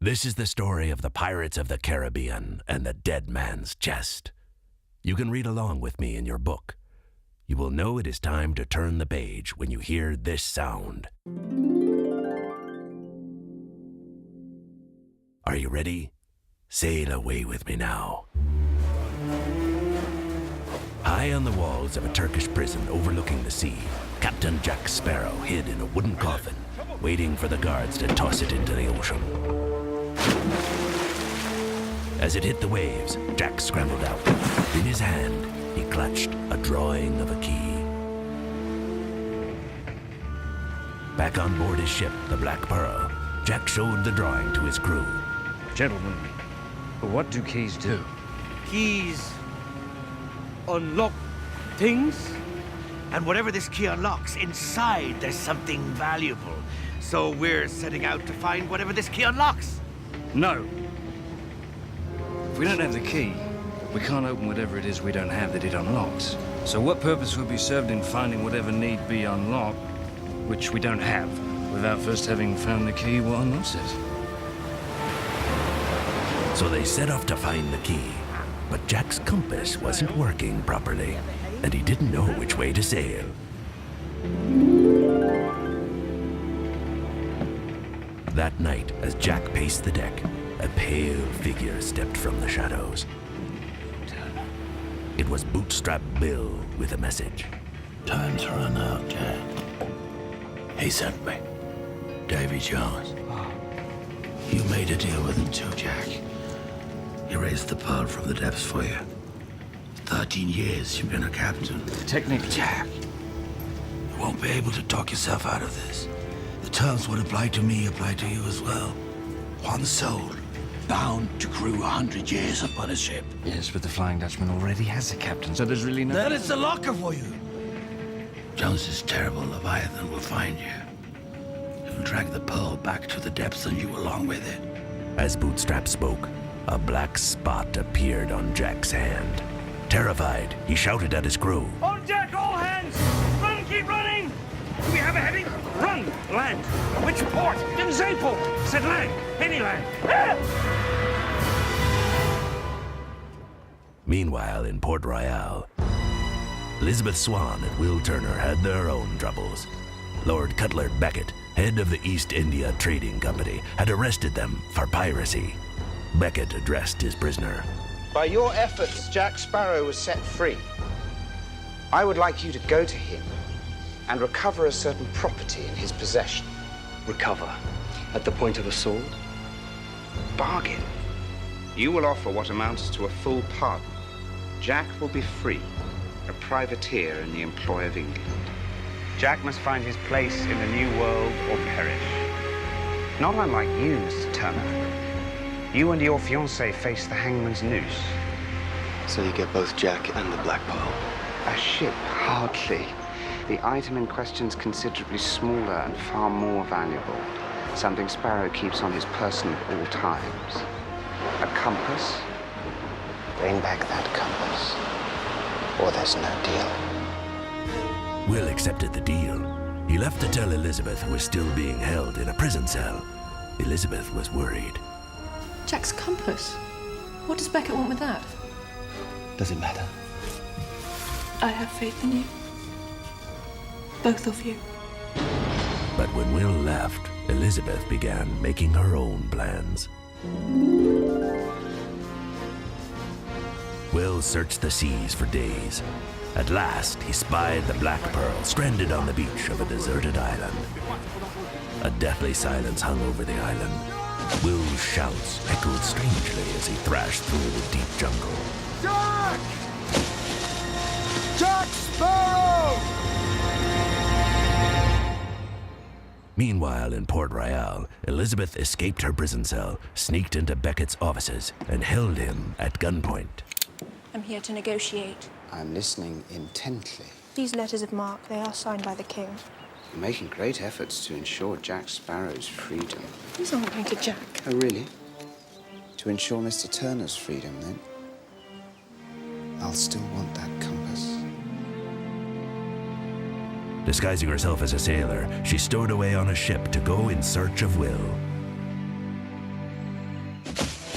This is the story of the Pirates of the Caribbean and the Dead Man's Chest. You can read along with me in your book. You will know it is time to turn the page when you hear this sound. Are you ready? Sail away with me now. High on the walls of a Turkish prison overlooking the sea, Captain Jack Sparrow hid in a wooden coffin, waiting for the guards to toss it into the ocean. As it hit the waves, Jack scrambled out. In his hand, he clutched a drawing of a key. Back on board his ship, the Black Pearl, Jack showed the drawing to his crew. Gentlemen, what do keys do? Keys unlock things, and whatever this key unlocks, inside there's something valuable. So we're setting out to find whatever this key unlocks. No. If we don't have the key, we can't open whatever it is we don't have that it unlocks. So what purpose would be served in finding whatever need be unlocked, which we don't have, without first having found the key what unlocks it? So they set off to find the key, but Jack's compass wasn't working properly, and he didn't know which way to sail. That night, as Jack paced the deck, a pale figure stepped from the shadows. It was Bootstrap Bill with a message. Time to run out, Jack. He sent me. Davy Jones. You made a deal with him too, Jack. He raised the pearl from the depths for you. 13 years you've been a captain. Technically, Jack, you won't be able to talk yourself out of this. The terms what apply to me apply to you as well. One soul, bound to crew 100 years upon a ship. yes, but the Flying Dutchman already has a captain, so there's really no... That is the locker for you. Jones's terrible Leviathan will find you. He'll drag the pearl back to the depths and you along with it. As Bootstrap spoke, a black spot appeared on Jack's hand. Terrified, he shouted at his crew. On deck, all hands! Run, keep running! Do we have a heading? Run! Land! Which port? Didn't say port. Said land. Any land. Meanwhile, in Port Royal, Elizabeth Swan and Will Turner had their own troubles. Lord Cutler Beckett, head of the East India Trading Company, had arrested them for piracy. Beckett addressed his prisoner. By your efforts, Jack Sparrow was set free. I would like you to go to him and recover a certain property in his possession. Recover? At the point of a sword? Bargain. You will offer what amounts to a full pardon. Jack will be free, a privateer in the employ of England. Jack must find his place in the New World or perish. Not unlike you, Mr. Turner. You and your fiancée face the hangman's noose. So you get both Jack and the Black Pearl. A ship, hardly. The item in question's considerably smaller and far more valuable. Something Sparrow keeps on his person at all times. A compass? Bring back that compass, or there's no deal. Will accepted the deal. He left to tell Elizabeth who was still being held in a prison cell. Elizabeth was worried. Jack's compass? What does Beckett want with that? Does it matter? I have faith in you. Both of you. But when Will left, Elizabeth began making her own plans. Will searched the seas for days. At last, he spied the Black Pearl stranded on the beach of a deserted island. A deathly silence hung over the island. Will's shouts echoed strangely as he thrashed through the deep jungle. Jack! Jack Sparrow! Meanwhile, in Port Royal, Elizabeth escaped her prison cell, sneaked into Beckett's offices, and held him at gunpoint. I'm here to negotiate. I'm listening intently. These letters of marque, they are signed by the king. You're making great efforts to ensure Jack Sparrow's freedom. These aren't going to Jack. Oh, really? To ensure Mr. Turner's freedom, then? I'll still want that compass. Disguising herself as a sailor, she stowed away on a ship to go in search of Will.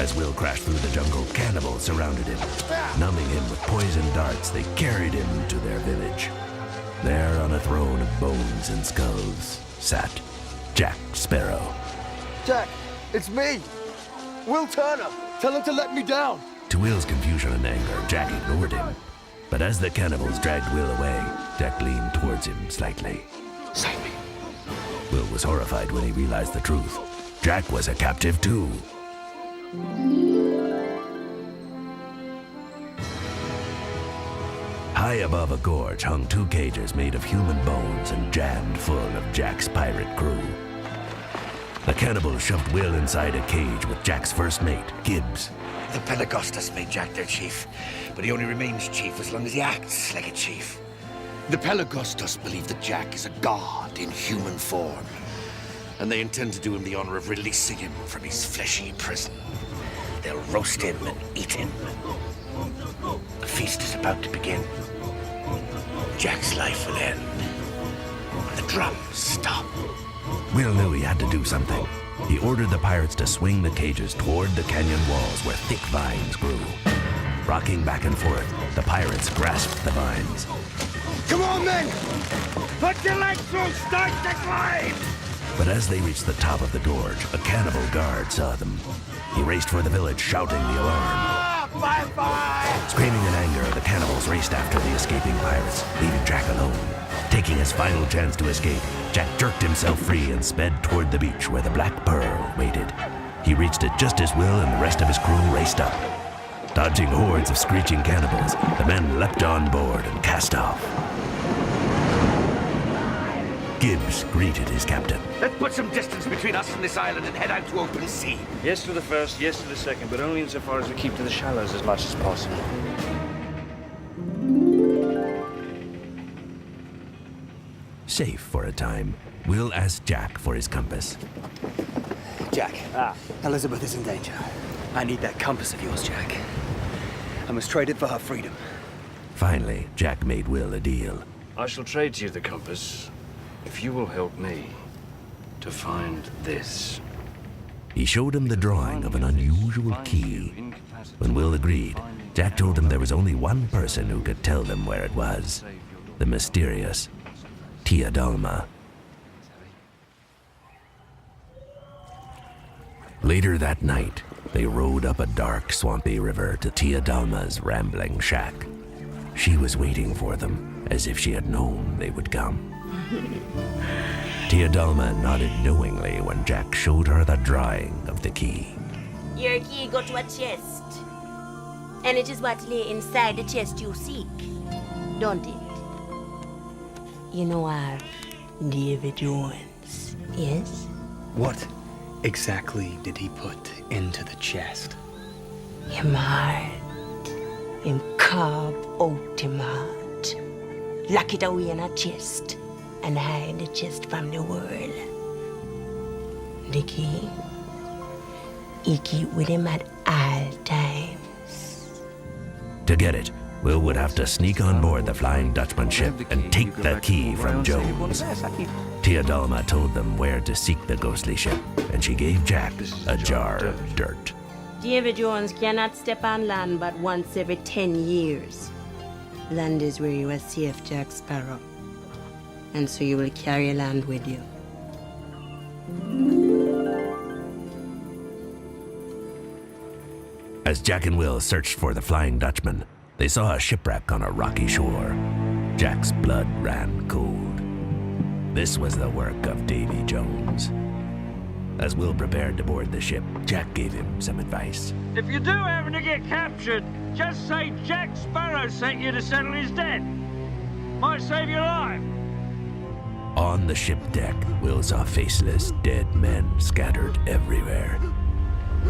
As Will crashed through the jungle, cannibals surrounded him. Numbing him with poison darts, they carried him to their village. There, on a throne of bones and skulls, sat Jack Sparrow. Jack, it's me! Will Turner! Tell him to let me down! To Will's confusion and anger, Jack ignored him. But as the cannibals dragged Will away, Jack leaned towards him slightly. Save me. Will was horrified when he realized the truth. Jack was a captive too. High above a gorge hung 2 cages made of human bones and jammed full of Jack's pirate crew. The cannibals shoved Will inside a cage with Jack's first mate, Gibbs. The Pelagostas made Jack their chief, but he only remains chief as long as he acts like a chief. The Pelagostas believe that Jack is a god in human form, and they intend to do him the honor of releasing him from his fleshy prison. They'll roast him and eat him. The feast is about to begin. Jack's life will end when the drums stop. Will knew he had to do something. He ordered the pirates to swing the cages toward the canyon walls where thick vines grew. Rocking back and forth, the pirates grasped the vines. Come on, men! Put your legs through, start the climb! But as they reached the top of the gorge, a cannibal guard saw them. He raced for the village, shouting the alarm. Bye-bye! Screaming in anger, the cannibals raced after the escaping pirates, leaving Jack alone. Taking his final chance to escape, Jack jerked himself free and sped toward the beach where the Black Pearl waited. He reached it just as Will and the rest of his crew raced up. Dodging hordes of screeching cannibals, the men leapt on board and cast off. Gibbs greeted his captain. Let's put some distance between us and this island and head out to open sea. Yes to the first, yes to the second, but only insofar as we keep to the shallows as much as possible. Safe for a time, Will asked Jack for his compass. Jack, Elizabeth is in danger. I need that compass of yours, Jack. I must trade it for her freedom. Finally, Jack made Will a deal. I shall trade to you the compass if you will help me to find this. He showed him the drawing of an unusual key. When Will agreed, Jack told him there was only one person who could tell them where it was. The mysterious Tia Dalma. Later that night, they rowed up a dark, swampy river to Tia Dalma's rambling shack. She was waiting for them, as if she had known they would come. Tia Dalma nodded knowingly when Jack showed her the drawing of the key. Your key go to a chest, and it is what lay inside the chest you seek, don't it? You know our David Jones, yes? What exactly did he put into the chest? Him heart, him carve out him heart, lock it away in a chest, and hide the chest from the world. The key, he keep with him at all times. To get it, Will would have to sneak on board the Flying Dutchman ship and take the key from Jones. Tia Dalma told them where to seek the ghostly ship, and she gave Jack a jar of dirt. David Jones cannot step on land but once every 10 years. Land is where you are safe, Jack Sparrow. And so you will carry land with you. As Jack and Will searched for the Flying Dutchman, they saw a shipwreck on a rocky shore. Jack's blood ran cold. This was the work of Davy Jones. As Will prepared to board the ship, Jack gave him some advice. If you do happen to get captured, just say Jack Sparrow sent you to settle his debt. Might save your life. On the ship deck, Will saw faceless, dead men scattered everywhere.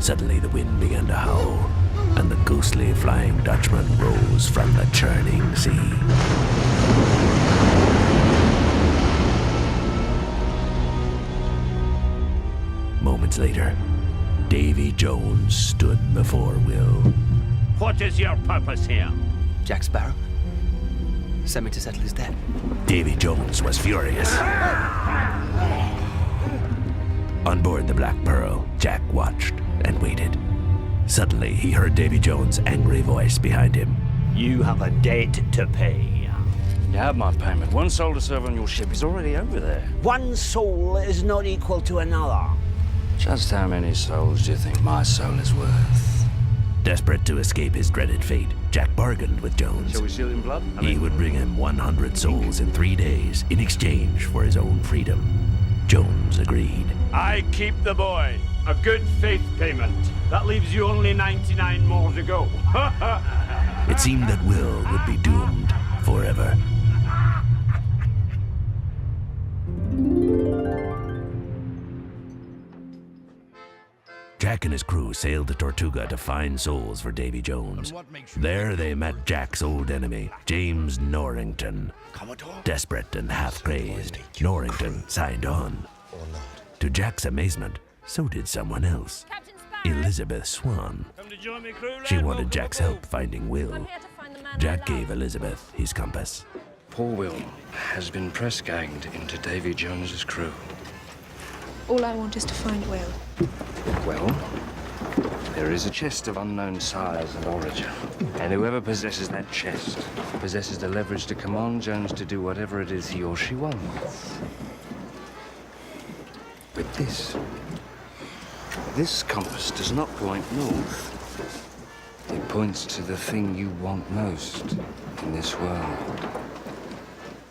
Suddenly the wind began to howl, and the ghostly Flying Dutchman rose from the churning sea. Moments later, Davy Jones stood before Will. What is your purpose here? Jack Sparrow sent me to settle his debt. Davy Jones was furious. On board the Black Pearl, Jack watched and waited. Suddenly, he heard Davy Jones' angry voice behind him. You have a debt to pay. You have my payment. One soul to serve on your ship is already over there. One soul is not equal to another. Just how many souls do you think my soul is worth? Desperate to escape his dreaded fate, Jack bargained with Jones. Shall we seal in blood? He would bring him 100 souls in 3 days in exchange for his own freedom. Jones agreed. I keep the boy. A good faith payment. That leaves you only 99 more to go. It seemed that Will would be doomed forever. Jack and his crew sailed to Tortuga to find souls for Davy Jones. There they met Jack's old enemy, James Norrington. Desperate and half-crazed, Norrington signed on. To Jack's amazement, so did someone else, Elizabeth Swan. She wanted Jack's help finding Will. Jack gave Elizabeth his compass. Poor Will has been press-ganged into Davy Jones's crew. All I want is to find Will. Well, there is a chest of unknown size and origin. And whoever possesses that chest possesses the leverage to command Jones to do whatever it is he or she wants. But this compass does not point north. It points to the thing you want most in this world.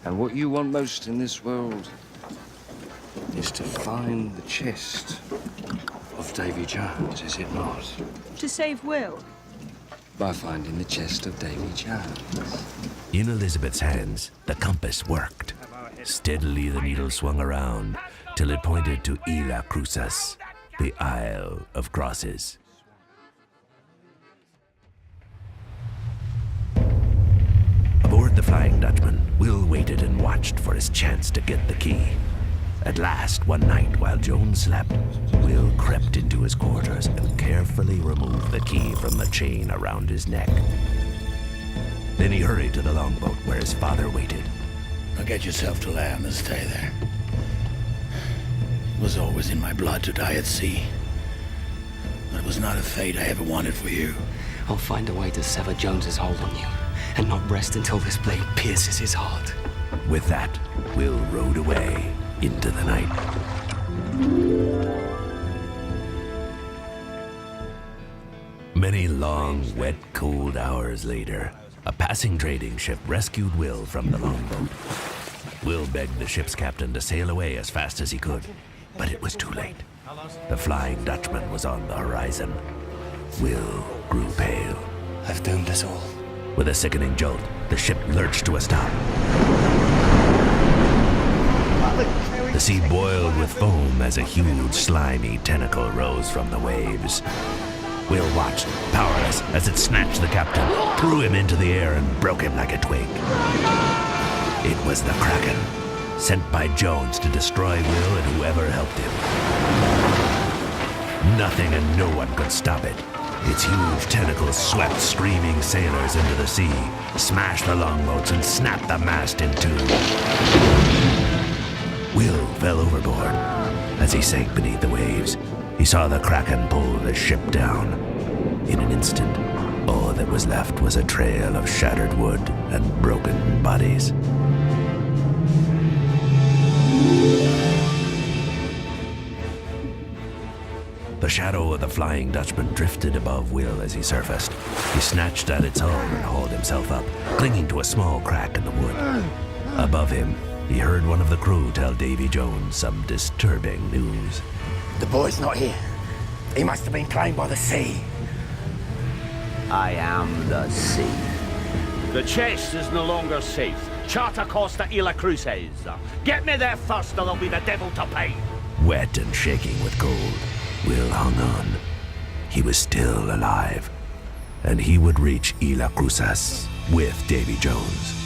And what you want most in this world is to find the chest of Davy Jones, is it not? To save Will? By finding the chest of Davy Jones. In Elizabeth's hands, the compass worked. Steadily the needle swung around till it pointed to Isla Cruces, the Isle of Crosses. Aboard the Flying Dutchman, Will waited and watched for his chance to get the key. At last, one night, while Jones slept, Will crept into his quarters and carefully removed the key from the chain around his neck. Then he hurried to the longboat where his father waited. Now get yourself to land and stay there. It was always in my blood to die at sea. But it was not a fate I ever wanted for you. I'll find a way to sever Jones's hold on you, and not rest until this blade pierces his heart. With that, Will rode away into the night. Many long, wet, cold hours later, a passing trading ship rescued Will from the longboat. Will begged the ship's captain to sail away as fast as he could, but it was too late. The Flying Dutchman was on the horizon. Will grew pale. I've doomed us all. With a sickening jolt, the ship lurched to a stop. The sea boiled with foam as a huge, slimy tentacle rose from the waves. Will watched, powerless, as it snatched the captain, threw him into the air, and broke him like a twig. It was the Kraken, sent by Jones to destroy Will and whoever helped him. Nothing and no one could stop it. Its huge tentacles swept screaming sailors into the sea, smashed the longboats, and snapped the mast in two. Will fell overboard. As he sank beneath the waves, he saw the Kraken pull the ship down. In an instant, all that was left was a trail of shattered wood and broken bodies. The shadow of the Flying Dutchman drifted above Will as he surfaced. He snatched at its hull and hauled himself up, clinging to a small crack in the wood. Above him, he heard one of the crew tell Davy Jones some disturbing news. The boy's not here. He must have been claimed by the sea. I am the sea. The chest is no longer safe. Charter course to Isla Cruces. Get me there first or there'll be the devil to pay. Wet and shaking with cold, Will hung on. He was still alive, and he would reach Isla Cruces with Davy Jones.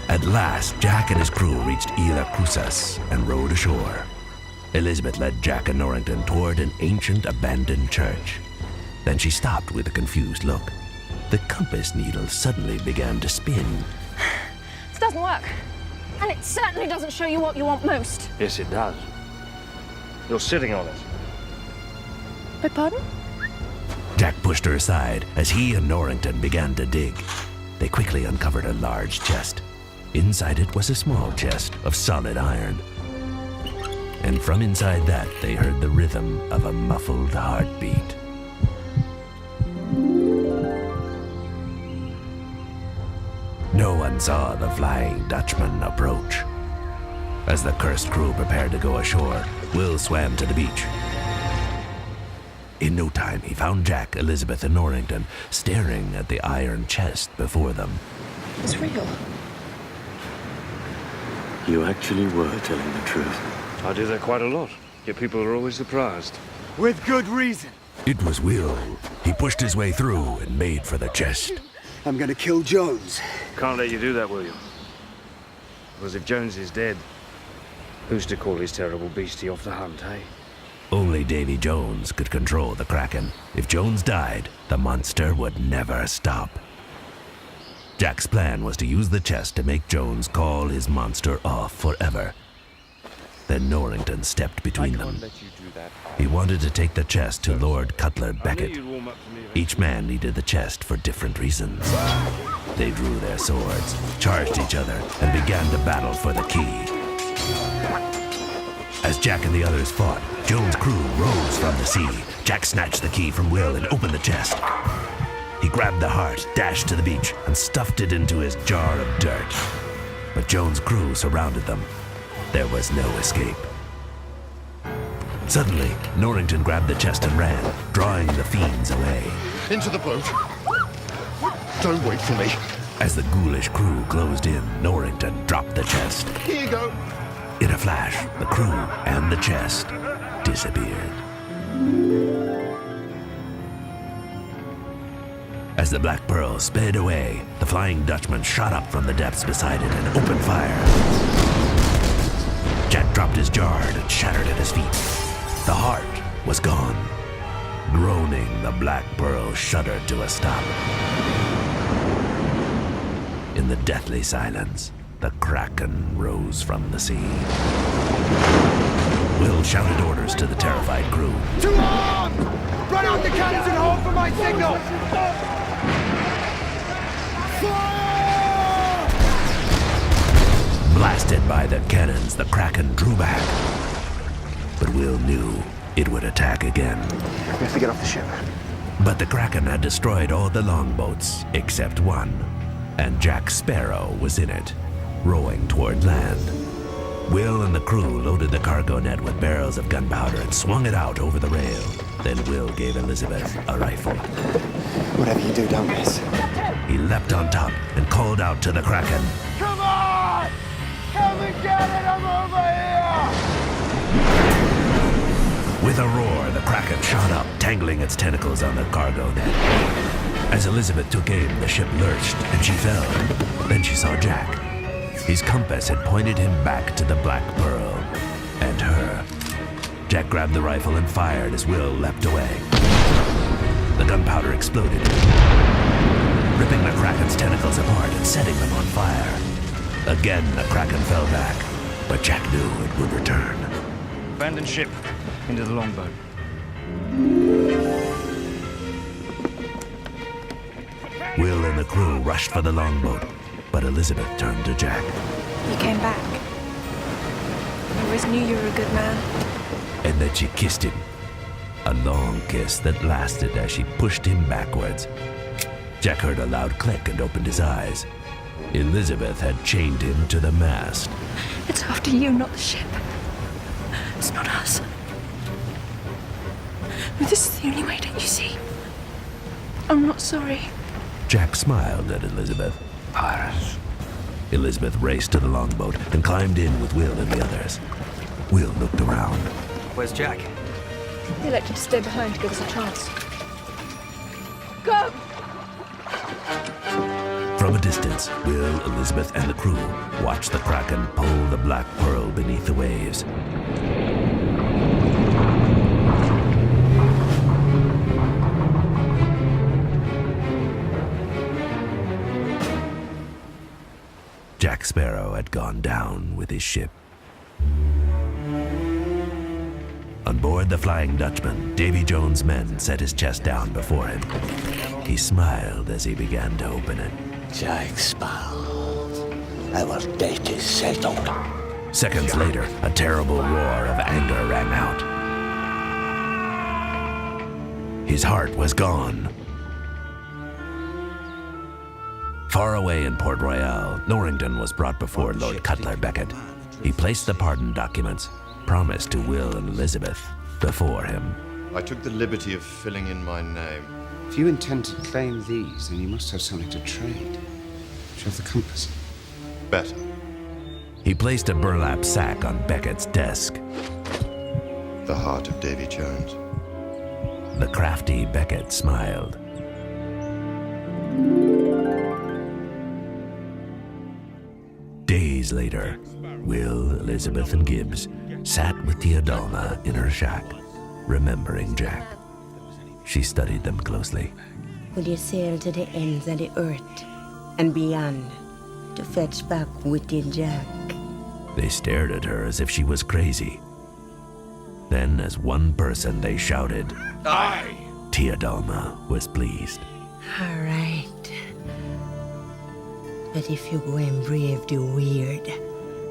At last, Jack and his crew reached Isla Cruces and rowed ashore. Elizabeth led Jack and Norrington toward an ancient abandoned church. Then she stopped with a confused look. The compass needle suddenly began to spin. This doesn't work. And it certainly doesn't show you what you want most. Yes, it does. You're sitting on it. Beg pardon? Jack pushed her aside as he and Norrington began to dig. They quickly uncovered a large chest. Inside it was a small chest of solid iron. And from inside that, they heard the rhythm of a muffled heartbeat. No one saw the Flying Dutchman approach. As the cursed crew prepared to go ashore, Will swam to the beach. In no time, he found Jack, Elizabeth, and Norrington staring at the iron chest before them. It's real. You actually were telling the truth. I do that quite a lot, yet people are always surprised. With good reason. It was Will. He pushed his way through and made for the chest. I'm gonna kill Jones. Can't let you do that, William. Because if Jones is dead, who's to call his terrible beastie off the hunt, eh? Only Davy Jones could control the Kraken. If Jones died, the monster would never stop. Jack's plan was to use the chest to make Jones call his monster off forever. Then Norrington stepped between them. He wanted to take the chest to Lord Cutler Beckett. Each man needed the chest for different reasons. They drew their swords, charged each other, and began to battle for the key. As Jack and the others fought, Jones' crew rose from the sea. Jack snatched the key from Will and opened the chest. He grabbed the heart, dashed to the beach, and stuffed it into his jar of dirt. But Jones' crew surrounded them. There was no escape. Suddenly, Norrington grabbed the chest and ran, drawing the fiends away. Into the boat. Don't wait for me. As the ghoulish crew closed in, Norrington dropped the chest. Here you go. In a flash, the crew and the chest disappeared. As the Black Pearl sped away, the Flying Dutchman shot up from the depths beside it and opened fire. Jack dropped his jar and shattered at his feet. The heart was gone. Groaning, the Black Pearl shuddered to a stop. In the deathly silence, the Kraken rose from the sea. Will shouted orders to the terrified crew. To arms! Run out the cannons and hold for my signal! Fire! Blasted by the cannons, the Kraken drew back. But Will knew it would attack again. We have to get off the ship. But the Kraken had destroyed all the longboats except one, and Jack Sparrow was in it, rowing toward land. Will and the crew loaded the cargo net with barrels of gunpowder and swung it out over the rail. Then Will gave Elizabeth a rifle. Whatever you do, don't miss. He leapt on top and called out to the Kraken. Come on! Come and get it! I'm over here! With a roar, the Kraken shot up, tangling its tentacles on the cargo net. As Elizabeth took aim, the ship lurched, and she fell. Then she saw Jack. His compass had pointed him back to the Black Pearl, and her. Jack grabbed the rifle and fired as Will leapt away. The gunpowder exploded, ripping the Kraken's tentacles apart and setting them on fire. Again, the Kraken fell back, but Jack knew it would return. Abandon ship. Into the longboat. Will and the crew rushed for the longboat, but Elizabeth turned to Jack. You came back. I always knew you were a good man. And then she kissed him. A long kiss that lasted as she pushed him backwards. Jack heard a loud click and opened his eyes. Elizabeth had chained him to the mast. It's after you, not the ship. It's not us. This is the only way, don't you see? I'm not sorry. Jack smiled at Elizabeth. Pirates. Elizabeth raced to the longboat and climbed in with Will and the others. Will looked around. Where's Jack? He elected to stay behind to give us a chance. Go! From a distance, Will, Elizabeth, and the crew watched the Kraken pull the Black Pearl beneath the waves. Jack Sparrow had gone down with his ship. On board the Flying Dutchman, Davy Jones' men set his chest down before him. He smiled as he began to open it. Jack smiled. Our date is settled. Seconds later, a terrible roar of anger rang out. His heart was gone. Far away in Port Royal, Norrington was brought before Lord Cutler Beckett. He placed the pardon documents, promised to Will and Elizabeth, before him. I took the liberty of filling in my name. If you intend to claim these, then you must have something to trade. Do you have the compass? Better. He placed a burlap sack on Beckett's desk. The heart of Davy Jones. The crafty Beckett smiled. Days later, Will, Elizabeth, and Gibbs sat with Tia Dalma in her shack, remembering Jack. She studied them closely. Would you sail to the ends of the earth and beyond to fetch back wicked Jack? They stared at her as if she was crazy. Then, as one person, they shouted, Aye! Tia Dalma was pleased. All right. But if you go and brave the weird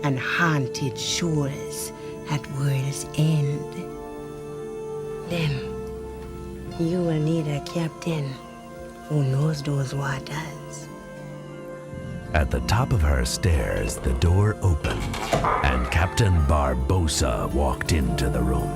and haunted shores at World's End, then you will need a captain who knows those waters. At the top of her stairs, the door opened, and Captain Barbosa walked into the room.